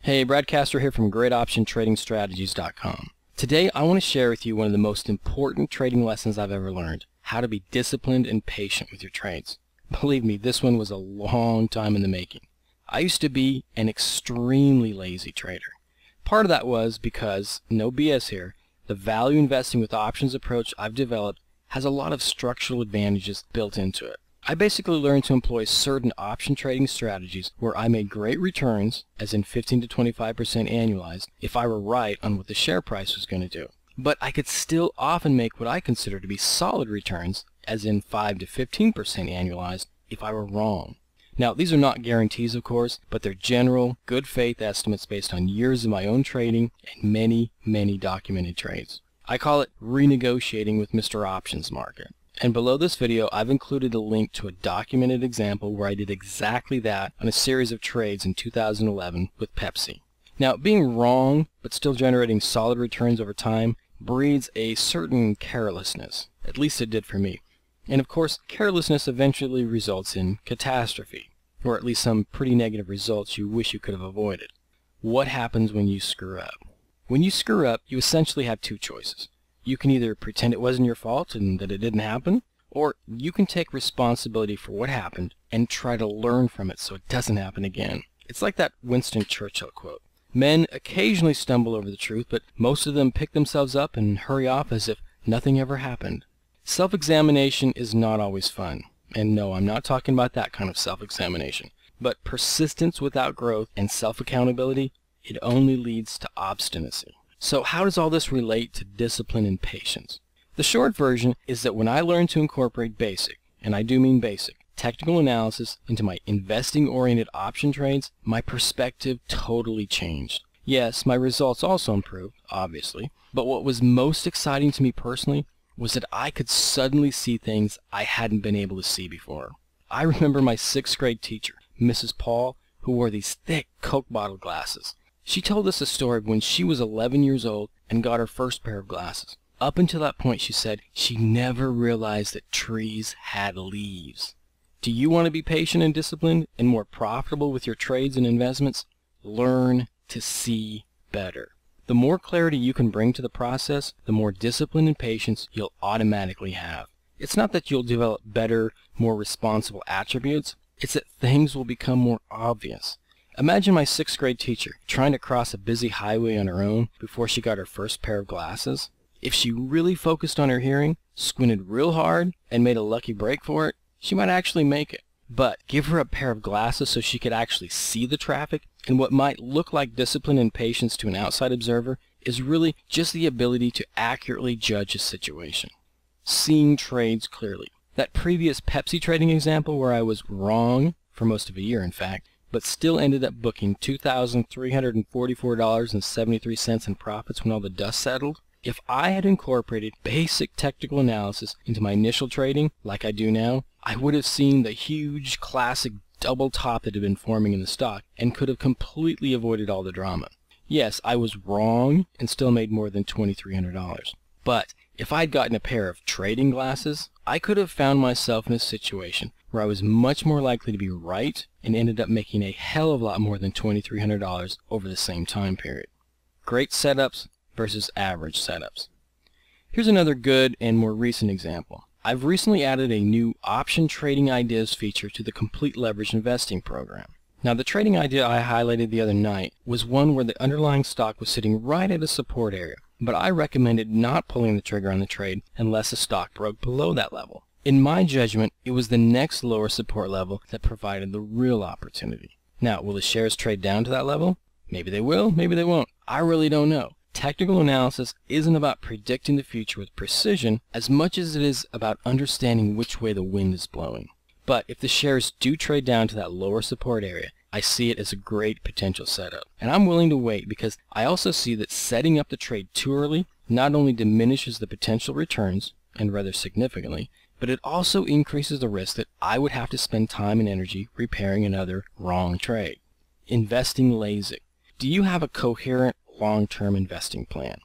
Hey, Brad Castor here from GreatOptionTradingStrategies.com. Today I want to share with you one of the most important trading lessons I've ever learned: how to be disciplined and patient with your trades. Believe me, this one was a long time in the making. I used to be an extremely lazy trader. Part of that was because, no BS here, the value investing with options approach I've developed has a lot of structural advantages built into it. I basically learned to employ certain option trading strategies where I made great returns, as in 15 to 25% annualized, if I were right on what the share price was going to do. But I could still often make what I consider to be solid returns, as in 5 to 15% annualized, if I were wrong. Now, these are not guarantees, of course, but they're general, good faith estimates based on years of my own trading and many, many documented trades. I call it renegotiating with Mr. Options Market. And below this video, I've included a link to a documented example where I did exactly that on a series of trades in 2011 with Pepsi. Now, being wrong, but still generating solid returns over time, breeds a certain carelessness. At least it did for me. And of course, carelessness eventually results in catastrophe, or at least some pretty negative results you wish you could have avoided. What happens when you screw up? When you screw up, you essentially have two choices. You can either pretend it wasn't your fault and that it didn't happen, or you can take responsibility for what happened and try to learn from it so it doesn't happen again. It's like that Winston Churchill quote. Men occasionally stumble over the truth, but most of them pick themselves up and hurry off as if nothing ever happened. Self-examination is not always fun. And no, I'm not talking about that kind of self-examination. But persistence without growth and self-accountability, it only leads to obstinacy. So how does all this relate to discipline and patience? The short version is that when I learned to incorporate basic, and I do mean basic, technical analysis into my investing-oriented option trades, my perspective totally changed. Yes, my results also improved, obviously, but what was most exciting to me personally was that I could suddenly see things I hadn't been able to see before. I remember my 6th grade teacher, Mrs. Paul, who wore these thick Coke bottle glasses. She told us a story of when she was 11 years old and got her first pair of glasses. Up until that point, she said, she never realized that trees had leaves. Do you want to be patient and disciplined and more profitable with your trades and investments? Learn to see better. The more clarity you can bring to the process, the more discipline and patience you'll automatically have. It's not that you'll develop better, more responsible attributes. It's that things will become more obvious. Imagine my 6th grade teacher trying to cross a busy highway on her own before she got her first pair of glasses. If she really focused on her hearing, squinted real hard, and made a lucky break for it, she might actually make it. But give her a pair of glasses so she could actually see the traffic, and what might look like discipline and patience to an outside observer is really just the ability to accurately judge a situation. Seeing trades clearly. That previous Pepsi trading example where I was wrong, for most of a year in fact, but still ended up booking $2,344.73 in profits when all the dust settled. If I had incorporated basic technical analysis into my initial trading, like I do now, I would have seen the huge classic double top that had been forming in the stock and could have completely avoided all the drama. Yes, I was wrong and still made more than $2,300. But if I'd gotten a pair of trading glasses, I could have found myself in a situation where I was much more likely to be right and ended up making a hell of a lot more than $2,300 over the same time period. Great setups versus average setups. Here's another good and more recent example. I've recently added a new option trading ideas feature to the complete leverage investing program. Now, the trading idea I highlighted the other night was one where the underlying stock was sitting right at a support area, but I recommended not pulling the trigger on the trade unless the stock broke below that level. In my judgment, it was the next lower support level that provided the real opportunity. Now, will the shares trade down to that level? Maybe they will, maybe they won't. I really don't know. Technical analysis isn't about predicting the future with precision as much as it is about understanding which way the wind is blowing. But if the shares do trade down to that lower support area, I see it as a great potential setup. And I'm willing to wait because I also see that setting up the trade too early not only diminishes the potential returns, and rather significantly, but it also increases the risk that I would have to spend time and energy repairing another wrong trade. Investing Lasik. Do you have a coherent long-term investing plan?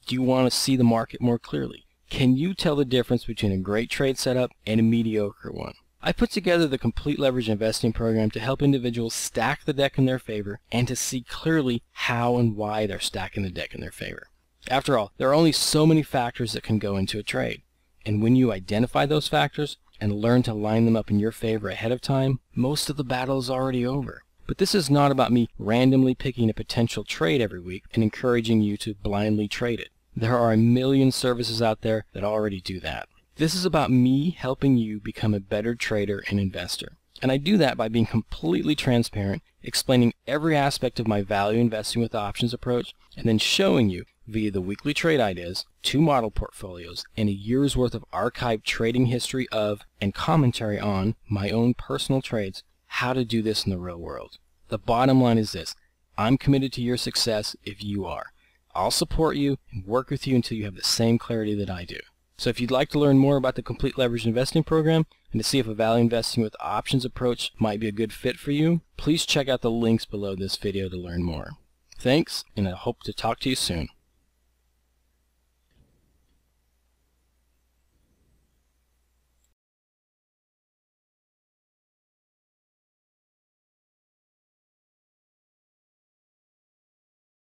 Do you want to see the market more clearly? Can you tell the difference between a great trade setup and a mediocre one? I put together the Complete Leverage Investing Program to help individuals stack the deck in their favor and to see clearly how and why they're stacking the deck in their favor. After all, there are only so many factors that can go into a trade, and when you identify those factors and learn to line them up in your favor ahead of time, most of the battle is already over. But this is not about me randomly picking a potential trade every week and encouraging you to blindly trade it. There are a million services out there that already do that. This is about me helping you become a better trader and investor. And I do that by being completely transparent, explaining every aspect of my value investing with options approach, and then showing you via the weekly trade ideas, 2 model portfolios, and a year's worth of archived trading history of and commentary on my own personal trades, how to do this in the real world. The bottom line is this: I'm committed to your success if you are. I'll support you and work with you until you have the same clarity that I do. So if you'd like to learn more about the Complete Leverage Investing Program and to see if a value investing with options approach might be a good fit for you, please check out the links below this video to learn more. Thanks, and I hope to talk to you soon.